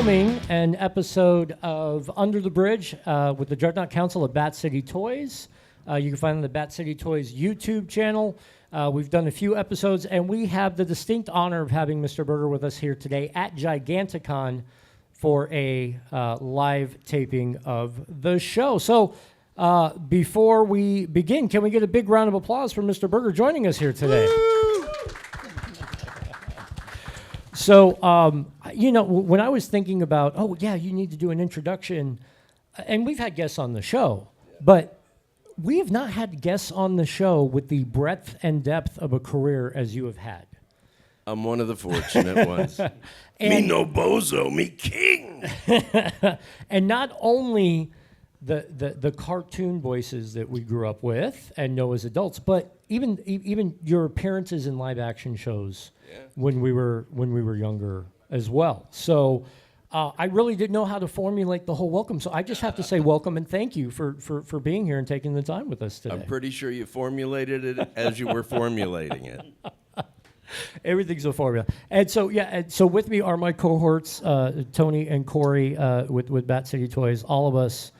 filming an episode of Under the Bridge with the Dreadnok Council at Bat City Toys. You can find it on the Bat City Toys YouTube channel. We've done a few episodes, and we have the distinct honor of having Mr. Berger with us here today at Giganticon for a live taping of the show. So before we begin, can we get a big round of applause for Mr. Berger joining us here today? So, when I was thinking about, you need to do an introduction, and we've had guests on the show, but we have not had guests on the show with the breadth and depth of a career as you have had. I'm one of the fortunate ones. Me no bozo, me king. And not only the cartoon voices that we grew up with and know as adults, but even your appearances in live action shows when we were younger as well. So I really didn't know how to formulate the whole welcome. So I just have to say welcome and thank you for being here and taking the time with us today. I'm pretty sure you formulated it as you were formulating it. Everything's a formula. And so, so with me are my cohorts, Tony and Corey with Bat City Toys, all of us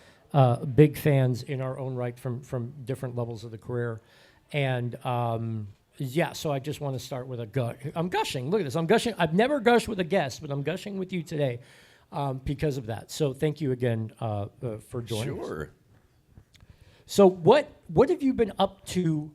big fans in our own right from different levels of the career. And so I just want to start with a gush. I'm gushing. Look at this. I'm gushing. I've never gushed with a guest, but I'm gushing with you today because of that. So thank you again for joining us. Sure. So what have you been up to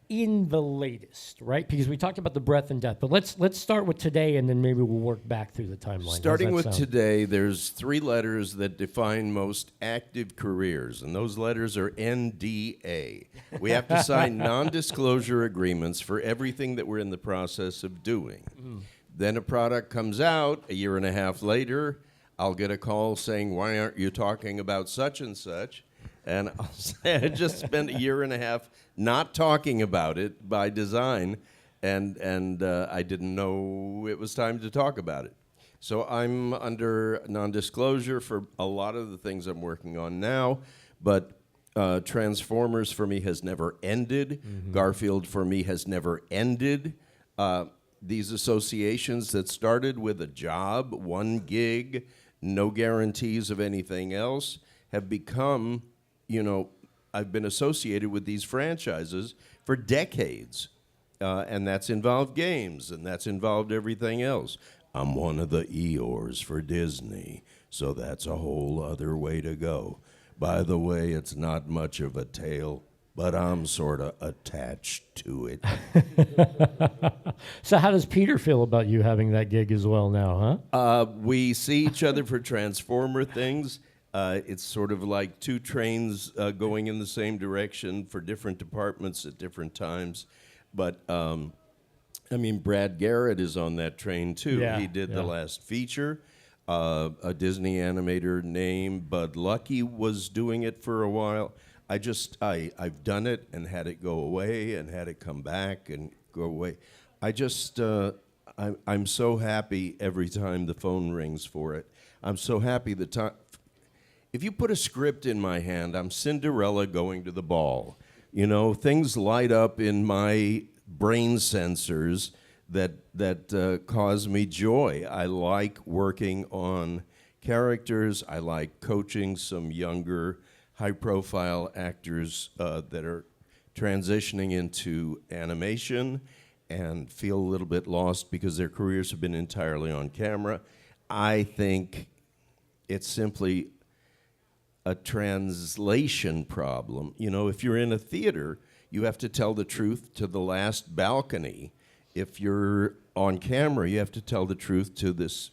in the latest, right? Because we talked about the breadth and depth, but let's start with today, and then maybe we'll work back through the timeline. Starting with today, there's 3 letters that define most active careers, and those letters are NDA. We have to sign non-disclosure agreements for everything that we're in the process of doing. Then a product comes out a year and a half later. I'll get a call saying, "Why aren't you talking about such and such?" And I'll say, I just spent a year and a half not talking about it by design, and I didn't know it was time to talk about it. So I'm under non-disclosure for a lot of the things I'm working on now, but Transformers for me has never ended. Garfield for me has never ended. These associations that started with a job, 1 gig, no guarantees of anything else, have become, I've been associated with these franchises for decades, and that's involved games, and that's involved everything else. I'm one of the Eeyores for Disney, so that's a whole other way to go. By the way, it's not much of a tale, but I'm sort of attached to it. So how does Peter feel about you having that gig as well now, huh? We see each other for Transformer things. It's sort of like 2 trains going in the same direction for different departments at different times. But, Brad Garrett is on that train, too. He did the last feature. A Disney animator named Bud Lucky was doing it for a while. I've done it and had it go away and had it come back and go away. I'm so happy every time the phone rings for it. I'm so happy the time. If you put a script in my hand, I'm Cinderella going to the ball. Things light up in my brain sensors that cause me joy. I like working on characters. I like coaching some younger, high-profile actors that are transitioning into animation and feel a little bit lost because their careers have been entirely on camera. I think it's simply a translation problem. If you're in a theater, you have to tell the truth to the last balcony. If you're on camera, you have to tell the truth to this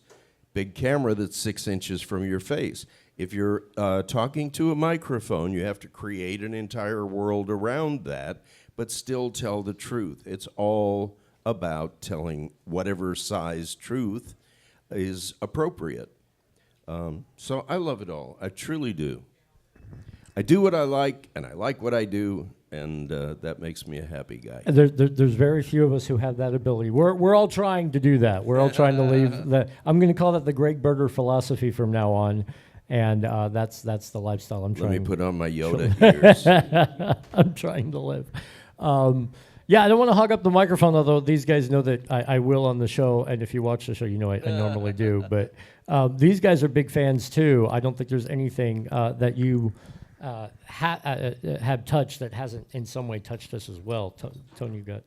big camera that's 6 inches from your face. If you're talking to a microphone, you have to create an entire world around that, but still tell the truth. It's all about telling whatever size truth is appropriate. So I love it all. I truly do. I do what I like, and I like what I do, and that makes me a happy guy. There's very few of us who have that ability. We're all trying to do that. We're all trying to leave that. I'm going to call that the Gregg Berger philosophy from now on, and that's the lifestyle I'm trying. Let me put on my Yoda ears. I'm trying to live. Yeah, I don't want to hog up the microphone, although these guys know that I will on the show, and if you watch the show, you know I normally do. But these guys are big fans too. I don't think there's anything that you have touched that hasn't in some way touched us as well. Tony, you got?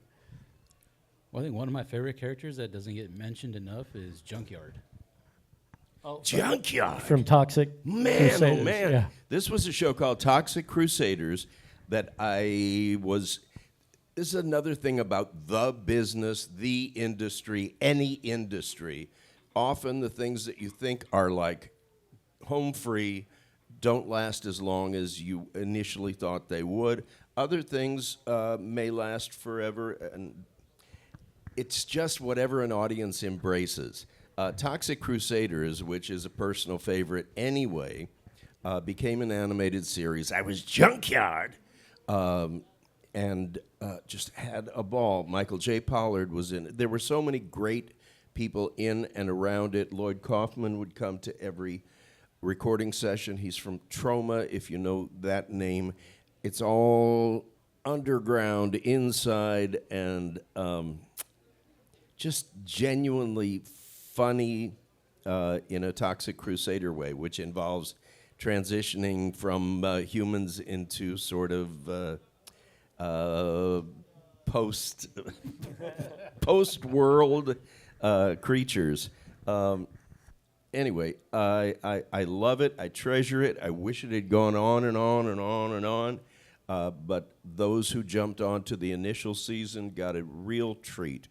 Well, I think one of my favorite characters that doesn't get mentioned enough is Junkyard. Junkyard. From Toxic Crusaders. Oh man. Yeah. This was a show called Toxic Crusaders that this is another thing about the business, the industry, any industry. Often the things that you think are like home free don't last as long as you initially thought they would. Other things may last forever, and it's just whatever an audience embraces. Toxic Crusaders, which is a personal favorite anyway, became an animated series. I was Junkyard, and just had a ball. Michael J. Pollard was in it. There were so many great people in and around it. Lloyd Kaufman would come to every recording session. He's from Troma, if you know that name. It's all underground, inside, and just genuinely funny in a Toxic Crusader way, which involves transitioning from humans into sort of post-world creatures. Anyway, I love it. I treasure it. I wish it had gone on and on and on and on. But those who jumped onto the initial season got a real treat.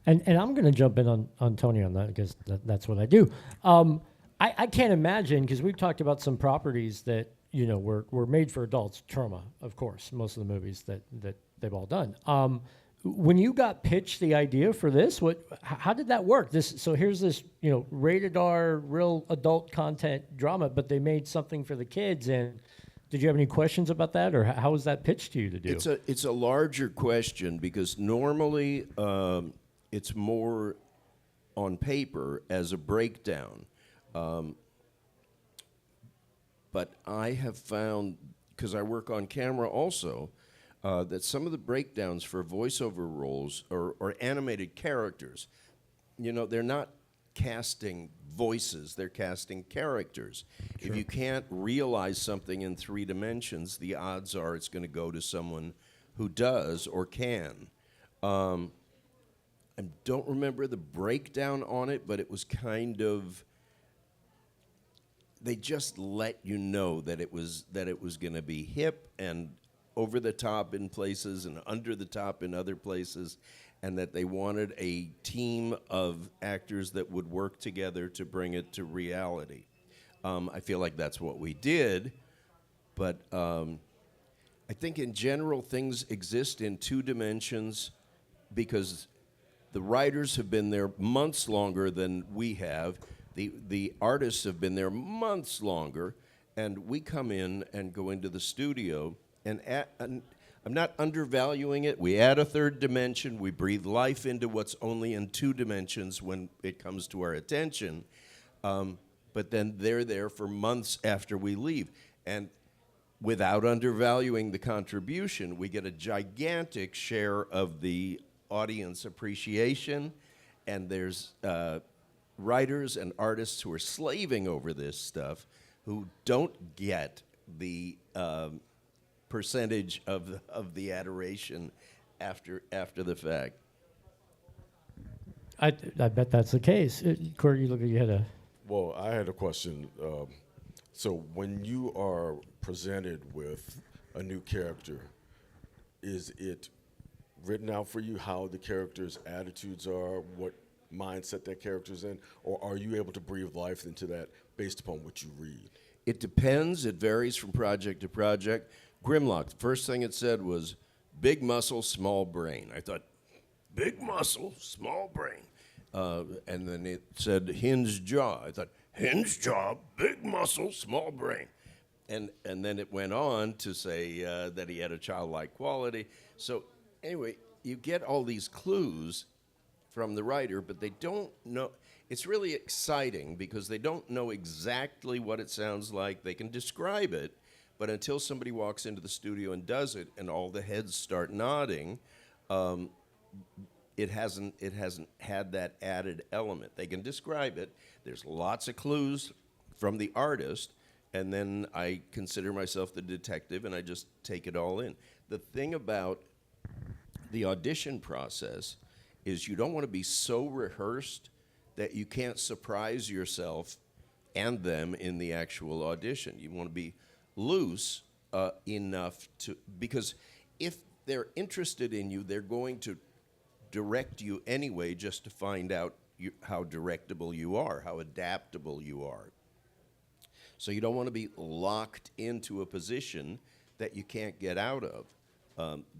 And I'm going to jump in on Tony on that because that's what I do. I can't imagine, because we've talked about some properties that were made for adults. Trauma, of course, most of the movies that they've all done. When you got pitched the idea for this, how did that work? So here's this rated R, real adult content drama, but they made something for the kids. And did you have any questions about that, or how was that pitched to you to do? It's a larger question because normally it's more on paper as a breakdown. But I have found, because I work on camera also, that some of the breakdowns for voiceover roles or animated characters, they're not casting voices, they're casting characters. Sure. If you can't realize something in 3 dimensions, the odds are it's going to go to someone who does or can. I don't remember the breakdown on it, but it was kind of, they just let you know that it was going to be hip and over the top in places and under the top in other places, and that they wanted a team of actors that would work together to bring it to reality. I feel like that's what we did, but I think in general things exist in 2 dimensions because the writers have been there months longer than we have. The artists have been there months longer, and we come in and go into the studio, and I'm not undervaluing it. We add a 3rd dimension. We breathe life into what's only in 2 dimensions when it comes to our attention. But then they're there for months after we leave. And without undervaluing the contribution, we get a gigantic share of the audience appreciation, and there's writers and artists who are slaving over this stuff who don't get the percentage of the adoration after the fact. I bet that's the case. Corey, you look like you had a... Well, I had a question. So when you are presented with a new character, is it written out for you how the character's attitudes are, what mindset that character's in, or are you able to breathe life into that based upon what you read? It depends. It varies from project to project. Grimlock, the first thing it said was big muscle, small brain. I thought, big muscle, small brain. And then it said hinged jaw. I thought, hinged jaw, big muscle, small brain. And then it went on to say that he had a childlike quality. So anyway, you get all these clues from the writer, but they don't know. It's really exciting because they don't know exactly what it sounds like. They can describe it, but until somebody walks into the studio and does it and all the heads start nodding, it hasn't had that added element. They can describe it. There's lots of clues from the artist, and then I consider myself the detective, and I just take it all in. The thing about the audition process is you don't want to be so rehearsed that you can't surprise yourself and them in the actual audition. You want to be loose enough to, because if they're interested in you, they're going to direct you anyway just to find out how directable you are, how adaptable you are. So you don't want to be locked into a position that you can't get out of.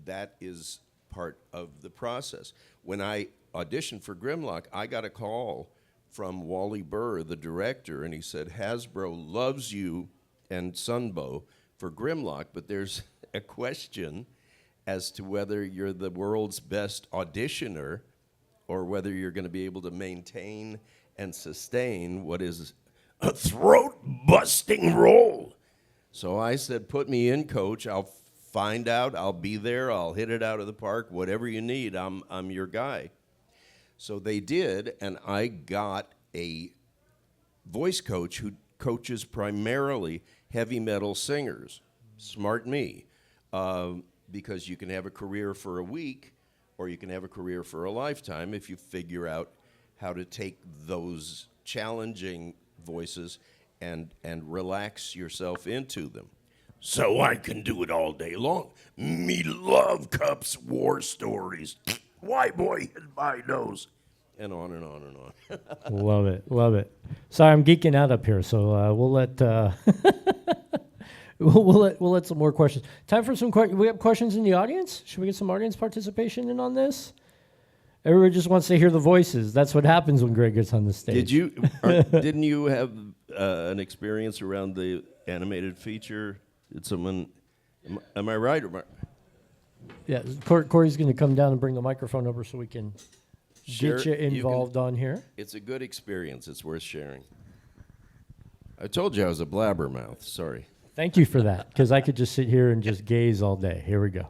That is part of the process. When I auditioned for Grimlock, I got a call from Wally Burr, the director, and he said, Hasbro loves you and Sunbow for Grimlock, but there's a question as to whether you're the world's best auditioner or whether you're going to be able to maintain and sustain what is a throat-busting role. So I said, put me in, coach. I'll find out. I'll be there. I'll hit it out of the park. Whatever you need, I'm your guy. So they did, and I got a voice coach who coaches primarily heavy metal singers. Smart me. Because you can have a career for a week or you can have a career for a lifetime if you figure out how to take those challenging voices and relax yourself into them. So I can do it all day long. Me love Cups war stories. White boy hit my nose. And on and on and on. Love it, love it. Sorry, I'm geeking out up here, so we'll let we'll let some more questions. Time for some questions. We have questions in the audience. Should we get some audience participation in on this? Everybody just wants to hear the voices. That's what happens when Greg gets on the stage. Didn't you have an experience around the animated feature? Did someone? Am I right? Yeah, Corey's going to come down and bring the microphone over so we can Share, get you involved on here. It's a good experience. It's worth sharing. I told you I was a blabbermouth. Sorry. Thank you for that, because I could just sit here and just gaze all day. Here we go.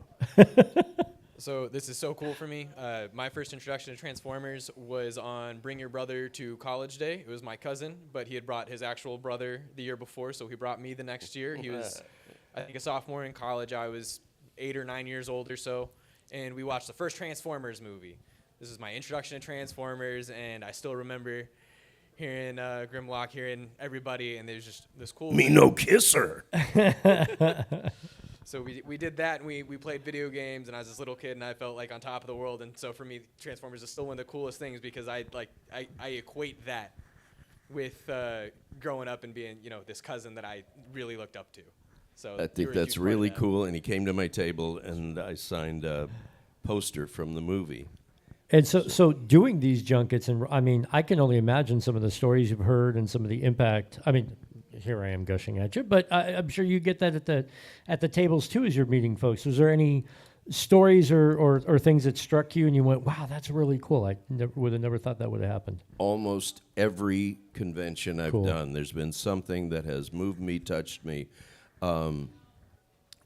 So this is so cool for me. My first introduction to Transformers was on Bring Your Brother to College Day. It was my cousin, but he had brought his actual brother the year before, so he brought me the next year. He was, I think, a sophomore in college. I was 8 or 9 years old or so, and we watched the first Transformers movie. This is my introduction to Transformers, and I still remember hearing Grimlock, hearing everybody, and there's just this cool... Me no kisser. So we did that, and we played video games, and I was this little kid, and I felt like on top of the world. And so for me, Transformers is still one of the coolest things because I equate that with growing up and being, this cousin that I really looked up to. So I think that's really cool. And he came to my table, and I signed a poster from the movie. And so doing these junkets, and I mean, I can only imagine some of the stories you've heard and some of the impact. I mean, here I am gushing at you, but I'm sure you get that at the tables too as you're meeting folks. Was there any stories or things that struck you and you went, wow, that's really cool? I would have never thought that would have happened. Almost every convention I've done, there's been something that has moved me, touched me. Well,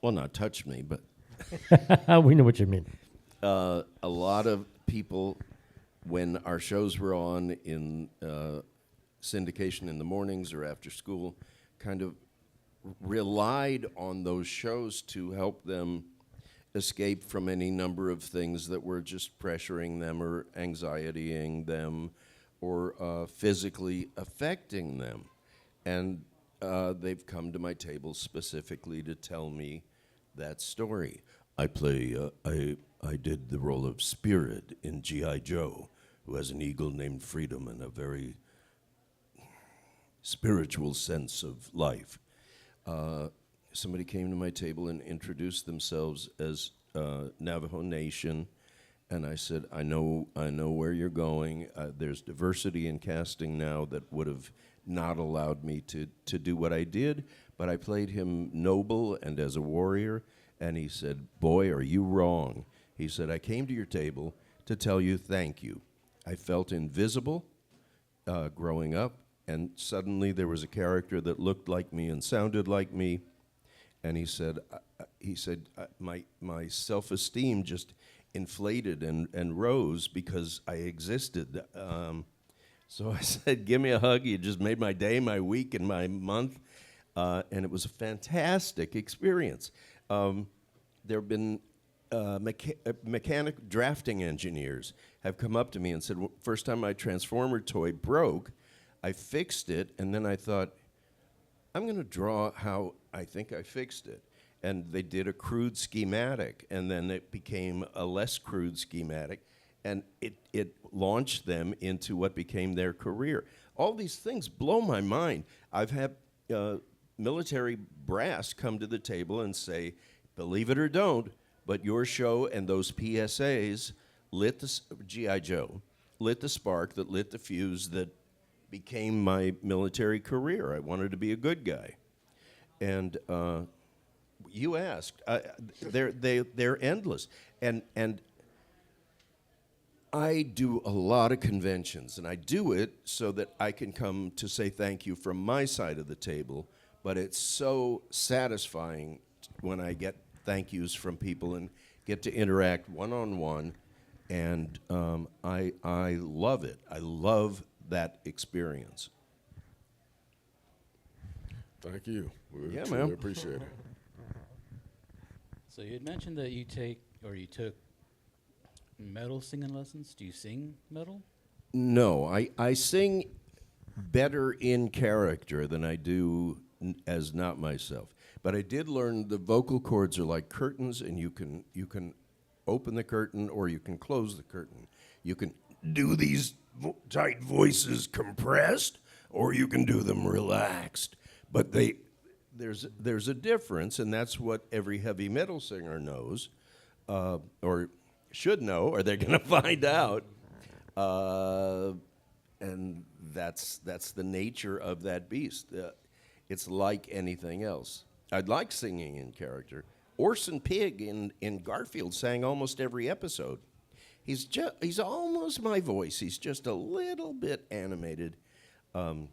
not touched me, but... We know what you mean. A lot of people, when our shows were on in syndication in the mornings or after school, kind of relied on those shows to help them escape from any number of things that were just pressuring them or anxietying them or physically affecting them. And they've come to my table specifically to tell me that story. I did the role of Spirit in G.I. Joe, who has an eagle named Freedom and a very spiritual sense of life. Somebody came to my table and introduced themselves as Navajo Nation, and I said, I know where you're going. There's diversity in casting now that would have not allowed me to do what I did, but I played him noble and as a warrior, and he said, boy, are you wrong. He said, I came to your table to tell you thank you. I felt invisible growing up, and suddenly there was a character that looked like me and sounded like me, and he said, my self-esteem just inflated and rose because I existed. So I said, give me a hug. You just made my day, my week, and my month. And it was a fantastic experience. There have been mechanic drafting engineers have come up to me and said, first time my Transformer toy broke, I fixed it, and then I thought, I'm going to draw how I think I fixed it. And they did a crude schematic, and then it became a less crude schematic, and it launched them into what became their career. All these things blow my mind. I've had military brass come to the table and say, believe it or don't, but your show and those PSAs lit the G.I. Joe, lit the spark that lit the fuse that became my military career. I wanted to be a good guy. And you asked, they're endless. And I do a lot of conventions, and I do it so that I can come to say thank you from my side of the table, but it's so satisfying when I get thank yous from people and get to interact one-on-one, and I love it. I love that experience. Thank you. We Yeah, truly man. appreciate it. So you had mentioned that you took metal singing lessons. Do you sing metal? No, I sing better in character than I do as not myself. But I did learn the vocal cords are like curtains, and you can open the curtain or you can close the curtain. You can do these tight voices compressed, or you can do them relaxed. But there's a difference, and that's what every heavy metal singer knows, or should know, or they're going to find out. And that's the nature of that beast. It's like anything else. I'd like singing in character. Orson Pig in Garfield sang almost every episode. He's almost my voice. He's just a little bit animated. But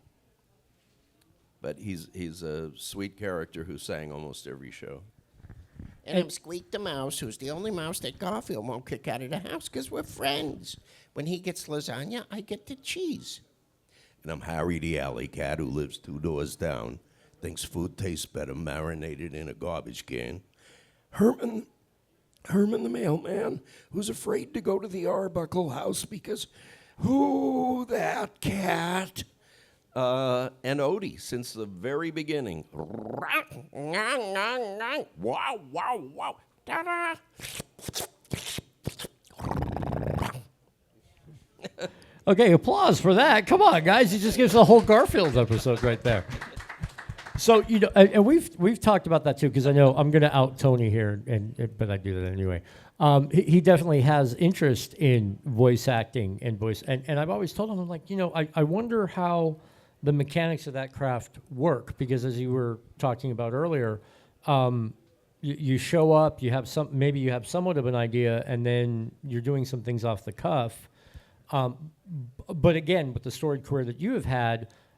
he's a sweet character who sang almost every show. And I'm Squeak the Mouse, who's the only mouse that Garfield won't kick out of the house because we're friends. When he gets lasagna, I get the cheese. And I'm Harry the alley cat who lives 2 doors down. Thinks food tastes better marinated in a garbage can. Herman the mailman, who's afraid to go to the Arbuckle house because who that cat? And Odie, since the very beginning. Wow, wow, wow. Ta-da. Okay, applause for that. Come on, guys. He just gives the whole Garfield episode right there. So, and we've talked about that too, because I know I'm going to out Tony here, but I do that anyway. He definitely has interest in voice acting and voice, and I've always told him, I'm like, I wonder how the mechanics of that craft work, because as you were talking about earlier, you show up, maybe you have somewhat of an idea, and then you're doing some things off the cuff. But again, with the storied career that you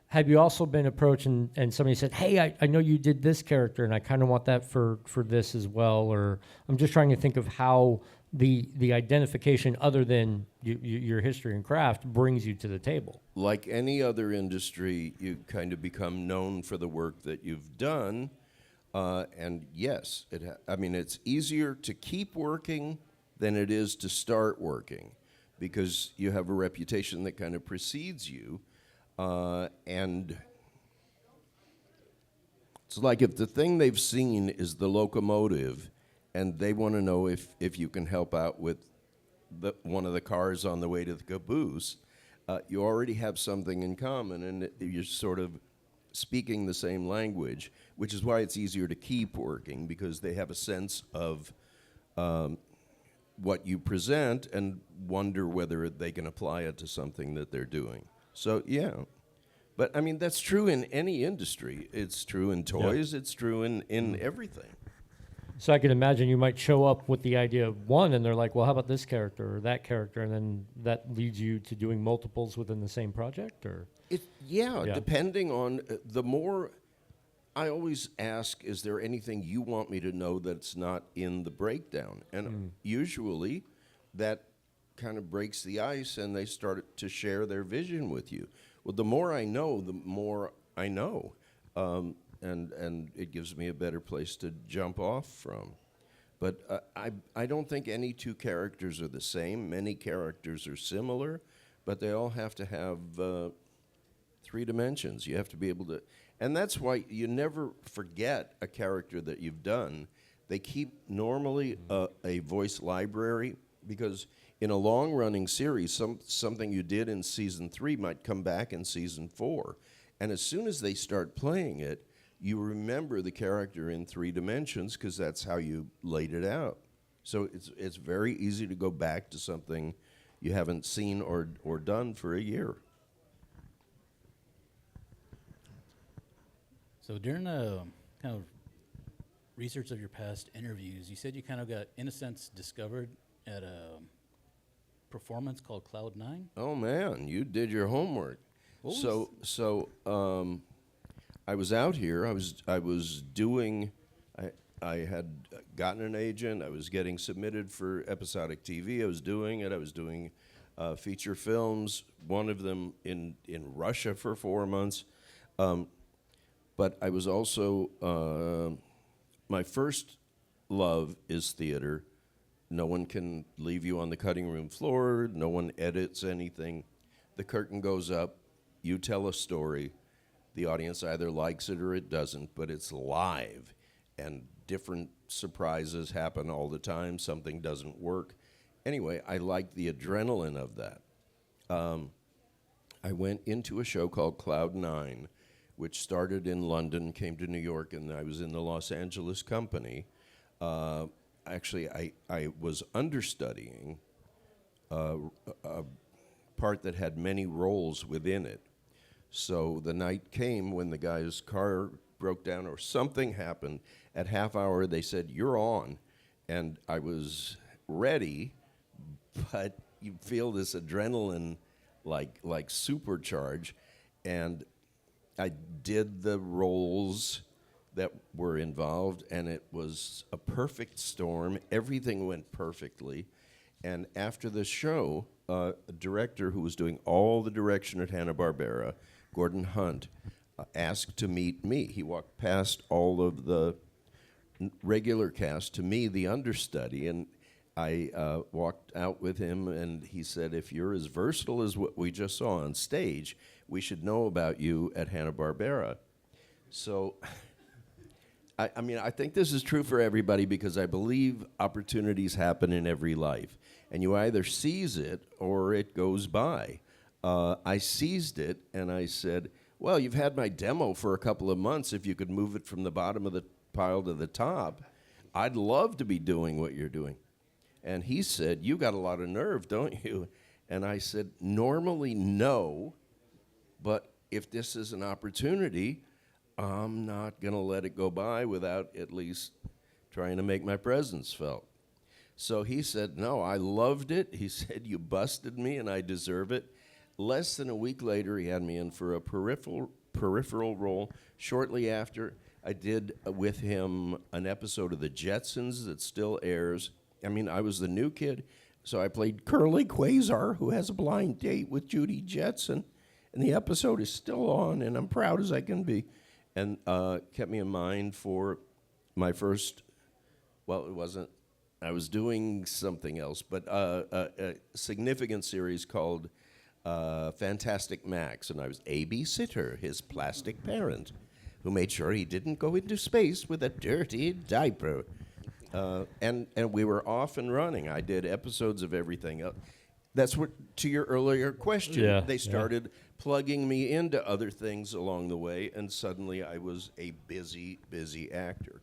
have you also been approached and somebody said, hey, I know you did this character and I kind of want that for this as well? Or I'm just trying to think of how the identification other than your history and craft brings you to the table. Like any other industry, you kind of become known for the work that you've done. And yes, it's easier to keep working than it is to start working, because you have a reputation that kind of precedes you. And it's like if the thing they've seen is the locomotive and they want to know if you can help out with one of the cars on the way to the caboose, you already have something in common, and you're sort of speaking the same language, which is why it's easier to keep working, because they have a sense of what you present and wonder whether they can apply it to something that they're doing. So, yeah. But, that's true in any industry. It's true in toys. Yeah. It's true in everything. So I can imagine you might show up with the idea of one, and they're like, well, how about this character or that character? And then that leads you to doing multiples within the same project? Or Yeah, depending on the more... I always ask, is there anything you want me to know that's not in the breakdown? And usually that kind of breaks the ice, and they start to share their vision with you. Well, the more I know, the more I know, and it gives me a better place to jump off from. But I don't think any two characters are the same. Many characters are similar, but they all have to have 3 dimensions. You have to be able to, and that's why you never forget a character that you've done. They keep normally a voice library, because in a long-running series, something you did in season 3 might come back in season 4. And as soon as they start playing it, you remember the character in 3 dimensions, because that's how you laid it out. So it's very easy to go back to something you haven't seen or done for a year. So during the kind of research of your past interviews, you said you kind of got, in a sense, discovered at a performance called Cloud9. Oh man, you did your homework. I was out here. I was doing. I had gotten an agent. I was getting submitted for episodic TV. I was doing it. I was doing feature films. One of them in Russia for 4 months. But I was also, my first love is theater. No one can leave you on the cutting room floor. No one edits anything. The curtain goes up. You tell a story. The audience either likes it or it doesn't, but it's live. And different surprises happen all the time. Something doesn't work. Anyway, I liked the adrenaline of that. I went into a show called Cloud9, which started in London, came to New York, and I was in the Los Angeles company. Actually, I was understudying a part that had many roles within it. So the night came when the guy's car broke down or something happened. At half hour, they said, "You're on." And I was ready, but you feel this adrenaline like supercharge. And I did the roles that were involved, and it was a perfect storm. Everything went perfectly. And after the show, a director who was doing all the direction at Hanna-Barbera, Gordon Hunt, asked to meet me. He walked past all of the regular cast to me, the understudy, and I walked out with him, and he said, "If you're as versatile as what we just saw on stage, we should know about you at Hanna-Barbera." So, I mean, I think this is true for everybody, because I believe opportunities happen in every life, and you either seize it or it goes by. I seized it, and I said, "Well, you've had my demo for a couple of months. If you could move it from the bottom of the pile to the top, I'd love to be doing what you're doing." And he said, "You got a lot of nerve, don't you?" And I said, "Normally, no, but if this is an opportunity, I'm not going to let it go by without at least trying to make my presence felt." So he said, "No, I loved it." He said, "You busted me, and I deserve it." Less than a week later, he had me in for a peripheral role. Shortly after, I did with him an episode of The Jetsons that still airs. I mean, I was the new kid, so I played Curly Quasar, who has a blind date with Judy Jetson, and the episode is still on, and I'm proud as I can be. And kept me in mind for my first, well, it wasn't, I was doing something else, but a significant series called Fantastic Max, and I was A.B. Sitter, his plastic parent, who made sure he didn't go into space with a dirty diaper. And we were off and running. I did episodes of everything else. That's what, to your earlier question, they started plugging me into other things along the way, and suddenly I was a busy, busy actor.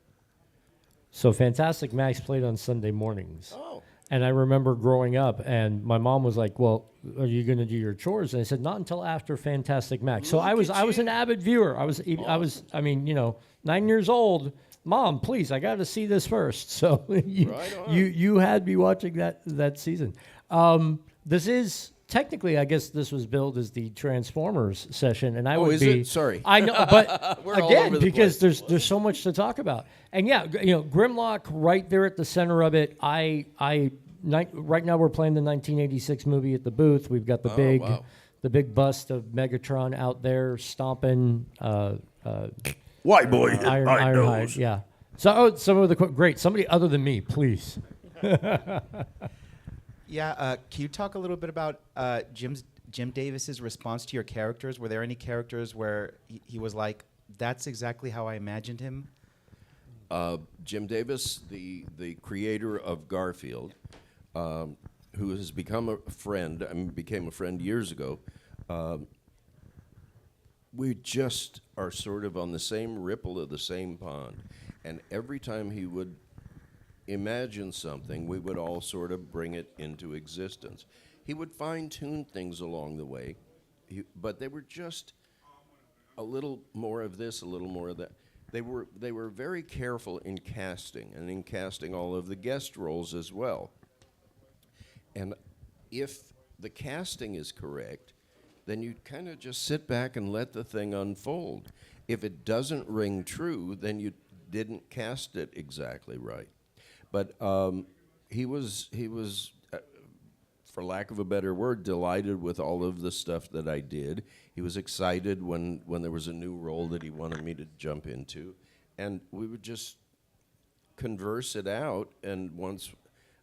So Fantastic Max played on Sunday mornings. Oh. And I remember growing up, and my mom was like, "Well, are you going to do your chores?" And I said, "Not until after Fantastic Max." So I was an avid viewer. I mean, 9 years old. "Mom, please, I got to see this first." So you had me watching that season. This is technically, I guess, this was billed as the Transformers session, and I would be. It? Sorry. I know, but We're all again, over the because place. there's so much to talk about, and yeah, Grimlock right there at the center of it. I right now we're playing the 1986 movie at the booth. We've got the wow. the big bust of Megatron out there stomping White boy hit my Ironhide. nose. Yeah. So some of the great. Somebody other than me, please. Yeah, can you talk a little bit about Jim Davis's response to your characters? Were there any characters where he was like, "That's exactly how I imagined him"? Jim Davis, the creator of Garfield, who has become a friend, became a friend years ago. We just are sort of on the same ripple of the same pond. And every time he would imagine something, we would all sort of bring it into existence. He would fine-tune things along the way, but they were just a little more of this, a little more of that. They were very careful in casting, and in casting all of the guest roles as well. And if the casting is correct, then you kind of just sit back and let the thing unfold. If it doesn't ring true, then you didn't cast it exactly right. But he was, for lack of a better word, delighted with all of the stuff that I did. He was excited when there was a new role that he wanted me to jump into. And we would just converse it out, and once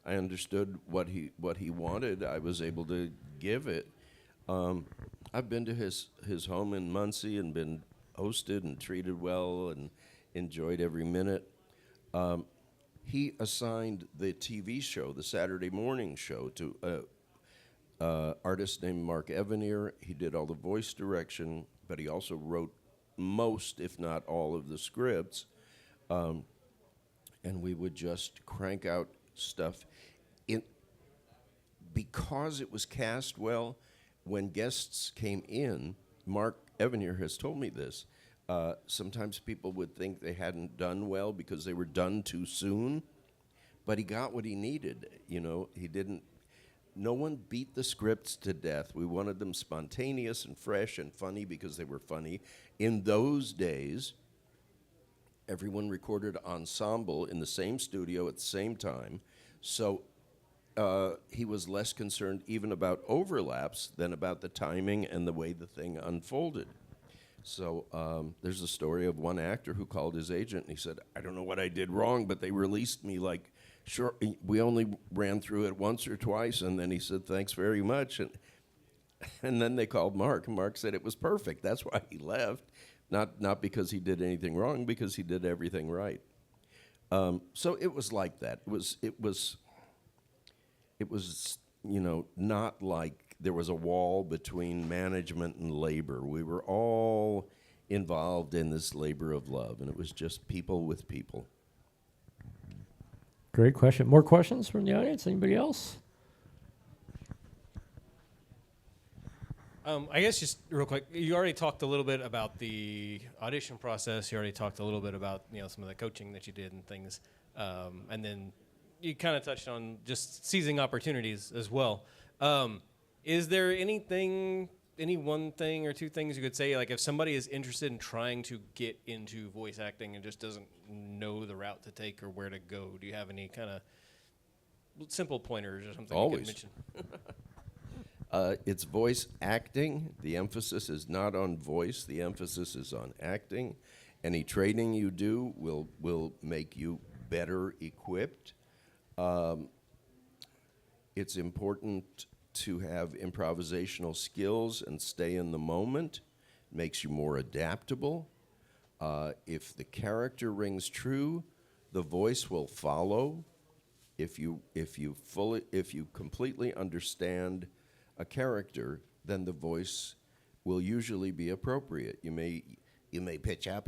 I understood what he wanted, I was able to give it. I've been to his home in Muncie and been hosted and treated well and enjoyed every minute. He assigned the TV show, the Saturday morning show, to artist named Mark Evanier. He did all the voice direction, but he also wrote most, if not all, of the scripts. And we would just crank out stuff. Because it was cast well, when guests came in, Mark Evanier has told me this, sometimes people would think they hadn't done well because they were done too soon, but he got what he needed. He didn't. No one beat the scripts to death. We wanted them spontaneous and fresh and funny because they were funny. In those days, everyone recorded ensemble in the same studio at the same time, so he was less concerned even about overlaps than about the timing and the way the thing unfolded. So there's a story of one actor who called his agent and he said, "I don't know what I did wrong, but they released me like, sure, we only ran through it once or twice." And then he said, "Thanks very much." And then they called Mark, and Mark said it was perfect. That's why he left. Not because he did anything wrong, because he did everything right. So it was like that. It was not like there was a wall between management and labor. We were all involved in this labor of love, and it was just people with people. Great question. More questions from the audience? Anybody else? I guess just real quick, you already talked a little bit about the audition process. You already talked a little bit about some of the coaching that you did and things, and then you kind of touched on just seizing opportunities as well. Is there any one thing or two things you could say, like if somebody is interested in trying to get into voice acting and just doesn't know the route to take or where to go, do you have any kind of simple pointers or something Always. you could mention? It's voice acting. The emphasis is not on voice. The emphasis is on acting. Any training you do will make you better equipped. It's important to have improvisational skills and stay in the moment. It makes you more adaptable. If the character rings true, the voice will follow. If you completely understand a character, then the voice will usually be appropriate. You may pitch up.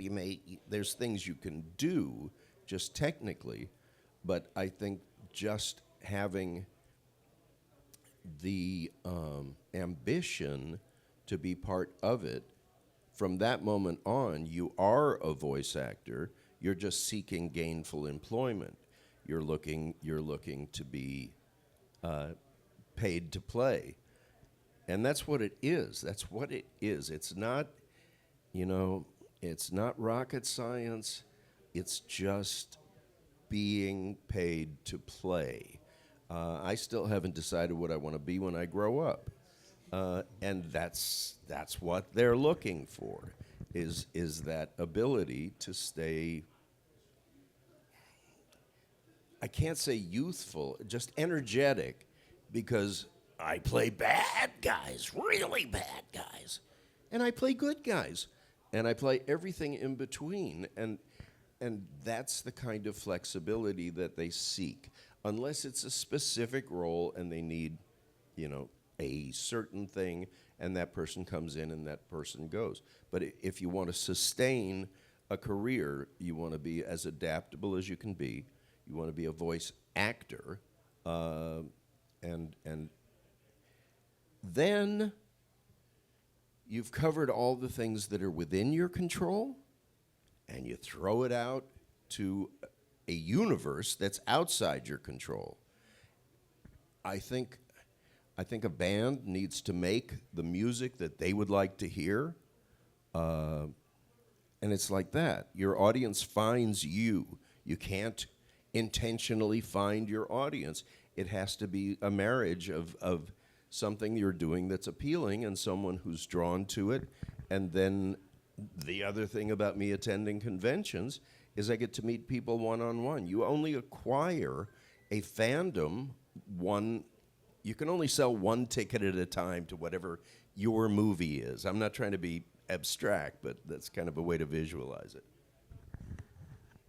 There's things you can do just technically, but I think just having the ambition to be part of it, from that moment on, you are a voice actor. You're just seeking gainful employment. You're looking to be paid to play. And that's what it is. That's what it is. It's not, it's not rocket science. It's just being paid to play. I still haven't decided what I want to be when I grow up. And that's what they're looking for, is that ability to stay, I can't say youthful, just energetic, because I play bad guys, really bad guys, and I play good guys, and I play everything in between, and that's the kind of flexibility that they seek, unless it's a specific role and they need, a certain thing, and that person comes in and that person goes. But if you want to sustain a career, you want to be as adaptable as you can be. You want to be a voice actor, and then you've covered all the things that are within your control, and you throw it out to a universe that's outside your control. I think a band needs to make the music that they would like to hear, and it's like that. Your audience finds you. You can't intentionally find your audience. It has to be a marriage of something you're doing that's appealing and someone who's drawn to it. And then the other thing about me attending conventions is I get to meet people one-on-one. You only acquire a fandom you can only sell one ticket at a time to whatever your movie is. I'm not trying to be abstract, but that's kind of a way to visualize it.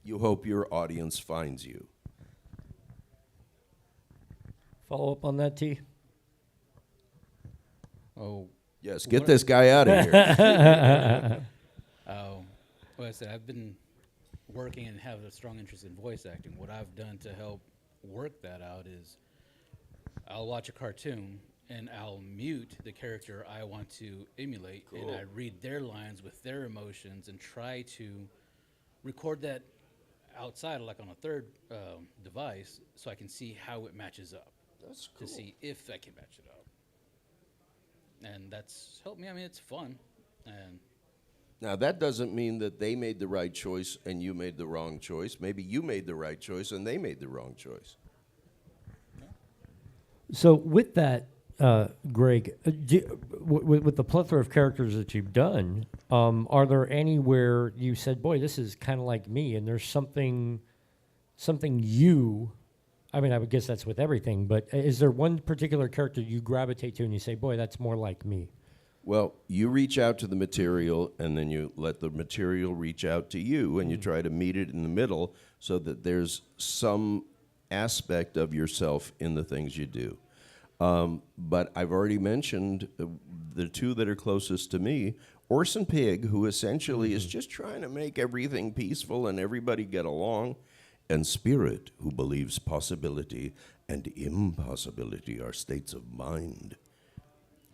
You hope your audience finds you. Follow up on that, T? Oh, Yes, get this guy out of here. well, I said I've been working and have a strong interest in voice acting. What I've done to help work that out is I'll watch a cartoon and I'll mute the character I want to emulate, and I read their lines with their emotions and try to record that outside, like on a third device, so I can see how it matches up. That's cool. To see if I can match it up. And that's helped me. I mean, it's fun. And Now, that doesn't mean that they made the right choice and you made the wrong choice. Maybe you made the right choice and they made the wrong choice. So with that, Greg, with the plethora of characters that you've done, are there any where you said, boy, this is kind of like me, and there's something I mean, I would guess that's with everything, but is there one particular character you gravitate to and you say, boy, that's more like me? Well, you reach out to the material, and then you let the material reach out to you, and you try to meet it in the middle so that there's some aspect of yourself in the things you do. But I've already mentioned the two that are closest to me, Orson Pig, who essentially is just trying to make everything peaceful and everybody get along, and Spirit, who believes possibility and impossibility are states of mind.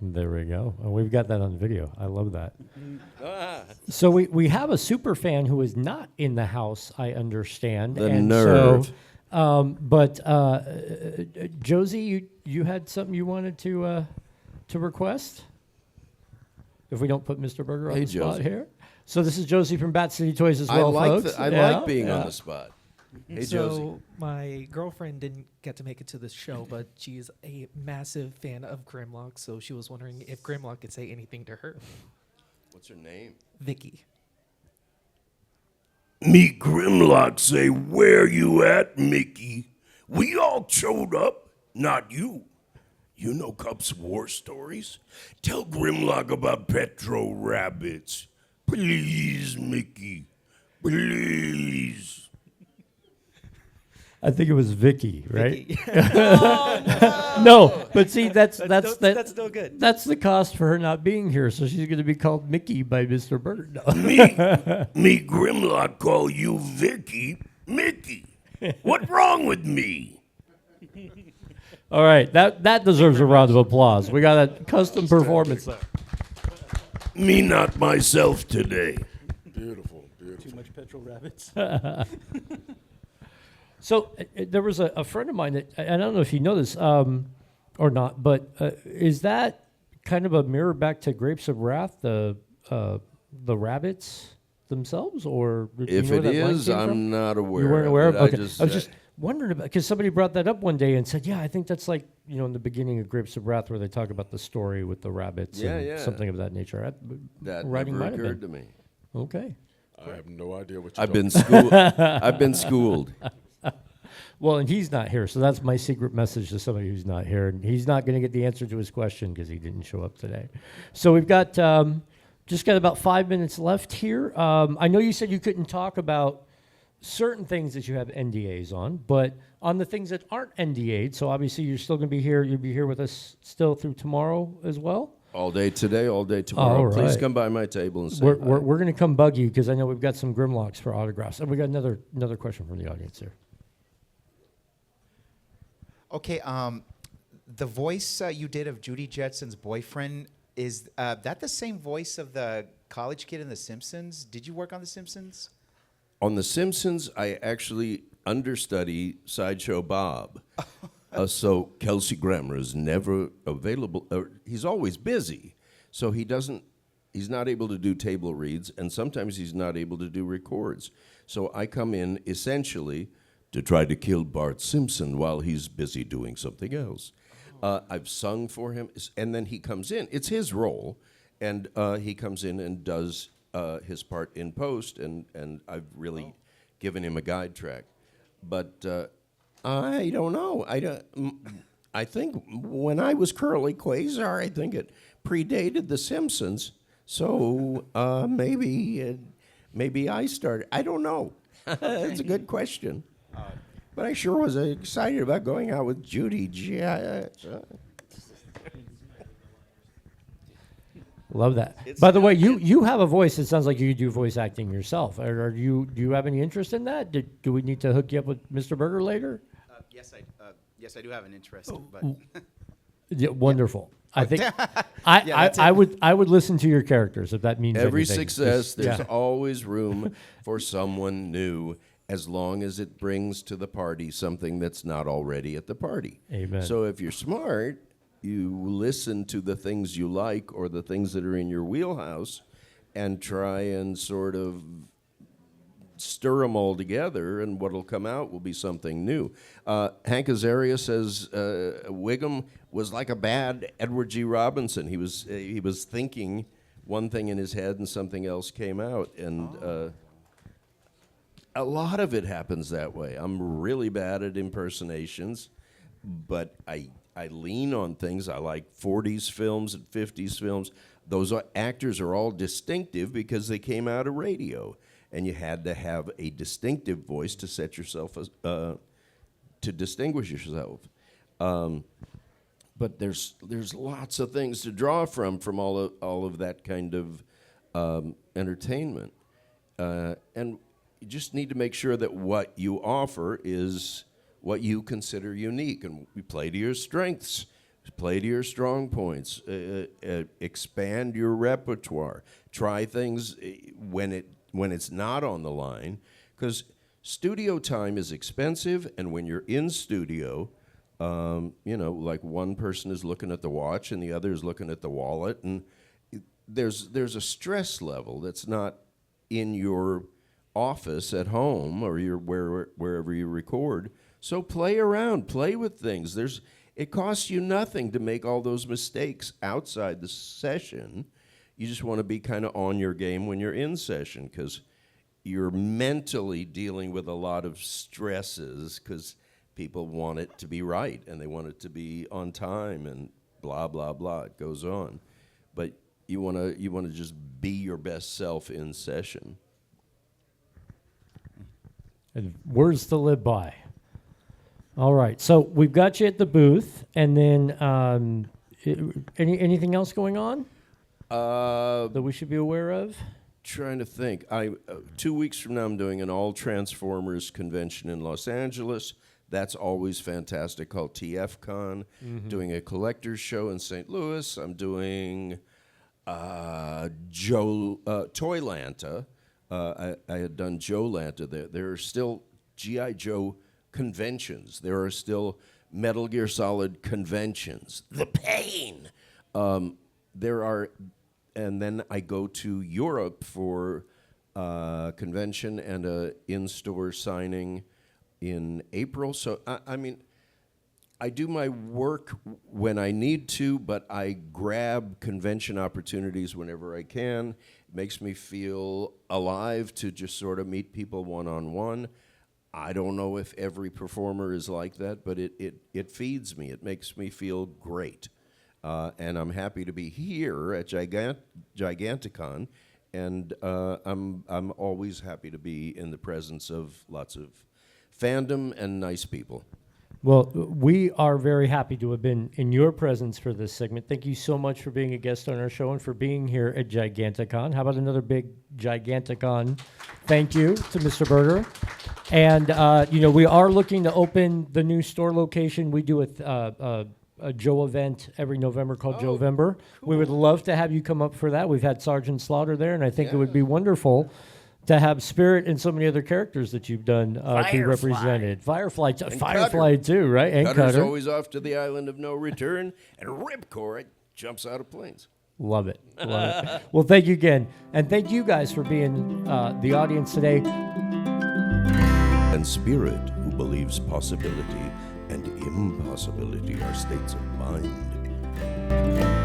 There we go. And we've got that on video. I love that. So we have a super fan who is not in the house, I understand. The and nerve. So, but Josie, you had something you wanted to request? If we don't put Mr. Berger on Hey, the spot Josie. here. So this is Josie from Bat City Toys as well, folks. I like being on the spot. Hey, so Josie. my girlfriend didn't get to make it to this show, but she's a massive fan of Grimlock, so she was wondering if Grimlock could say anything to her. What's her name? Vicky. Me Grimlock say, where you at, Mickey? We all showed up, not you. You know Cup's war stories? Tell Grimlock about Petro rabbits. Please, Mickey. Please. I think it was Vicky, right? Vicky. No, but see, that's still good. That's the cost for her not being here. So she's going to be called Mickey by Mr. Berger. No. Me Grimlock call you Vicky, Mickey. What wrong with me? All right, that deserves a round of applause. We got a custom performance there. Me not myself today. Beautiful, beautiful. too much petrol rabbits. So there was a friend of mine that, I don't know if you know this or not, but is that kind of a mirror back to Grapes of Wrath, the rabbits themselves, or do you If know it where that line is, came I'm from? not aware. You weren't aware of? it. Okay. I was just wondering about, because somebody brought that up one day and said, yeah, I think that's like, in the beginning of Grapes of Wrath where they talk about the story with the rabbits Yeah, and yeah. something of that nature. That writing never might have occurred been. to me. Okay. I have no idea what you're I've been talking schooled. I've been schooled. Well, and he's not here, so that's my secret message to somebody who's not here. And he's not going to get the answer to his question because he didn't show up today. So we've got just got about 5 minutes left here. I know you said you couldn't talk about certain things that you have NDAs on, but on the things that aren't NDA'd, so obviously you're still going to be here. You'll be here with us still through tomorrow as well. All day today, all day tomorrow. All Please right. come by my table and say We're hi. going to come bug you because I know we've got some Grimlocks for autographs. And we got another question from the audience here. Okay, the voice you did of Judy Jetson's boyfriend, is that the same voice of the college kid in The Simpsons? Did you work on The Simpsons? On The Simpsons, I actually understudy Sideshow Bob. So Kelsey Grammer is never available. He's always busy, so he's not able to do table reads, and sometimes he's not able to do records. So I come in essentially to try to kill Bart Simpson while he's busy doing something else. I've sung for him, and then he comes in. It's his role, and he comes in and does his part in post, and I've really given him a guide track. But I don't know. I think when I was Curly Quasar, I think it predated The Simpsons. So maybe I started. I don't know. That's a good question. But I sure was excited about going out with Judy. Love that. It's By the not- way, you have a voice. It sounds like you do voice acting yourself. Do you have any interest in that? Do we need to hook you up with Mr. Berger later? Yes, I do have an interest, but Yeah, wonderful. I think Yeah, that's I would listen to your characters if that means Every anything. success, Just- there's yeah. always room for someone new, as long as it brings to the party something that's not already at the party. Amen. So if you're smart, you listen to the things you like or the things that are in your wheelhouse and try and sort of stir them all together, and what'll come out will be something new. Hank Azaria says Wiggum was like a bad Edward G. Robinson. He was thinking one thing in his head and something else came out, and a lot of it happens that way. I'm really bad at impersonations, but I lean on things. I like 40s films and 50s films. Those actors are all distinctive because they came out of radio, and you had to have a distinctive voice to set yourself to distinguish yourself. But there's lots of things to draw from all of that kind of entertainment, and you just need to make sure that what you offer is what you consider unique, and we play to your strengths, play to your strong points, expand your repertoire, try things when it's not on the line, because studio time is expensive, and when you're in studio, like one person is looking at the watch and the other is looking at the wallet, and there's a stress level that's not in your office at home or wherever you record. So play around, play with things. It costs you nothing to make all those mistakes outside the session. You just want to be kind of on your game when you're in session, because you're mentally dealing with a lot of stresses, because people want it to be right and they want it to be on time and blah blah blah. It goes on, but you want to just be your best self in session. And words to live by. All right, so we've got you at the booth, and then anything else going on that we should be aware of? Trying to think. 2 weeks from now, I'm doing an all Transformers convention in Los Angeles. That's always fantastic, called TFCon. Doing a collector's show in St. Louis. I'm doing Toylanta. I had done Joe Lanta there. There are still G.I. Joe conventions. There are still Metal Gear Solid conventions. The pain. There are, and then I go to Europe for a convention and a in-store signing in April. So, I mean, I do my work when I need to, but I grab convention opportunities whenever I can. It makes me feel alive to just sort of meet people one-on-one. I don't know if every performer is like that, but it feeds me. It makes me feel great. And I'm happy to be here at Giganticon, and I'm always happy to be in the presence of lots of fandom and nice people. Well, we are very happy to have been in your presence for this segment. Thank you so much for being a guest on our show and for being here at Giganticon. How about another big Giganticon thank you to Mr. Berger? And, we are looking to open the new store location. We do a Joe event every November called Joevember. We would love to have you come up for that. We've had Sergeant Slaughter there, and I think it would be wonderful to have Spirit and so many other characters that you've done be represented. Firefly too, right? And Cutter's Cutter. always off to the island of no return, and Ripcord jumps out of planes. Love it. Love it. Well, thank you again. And thank you guys for being the audience today. And Spirit, who believes possibility and impossibility are states of mind.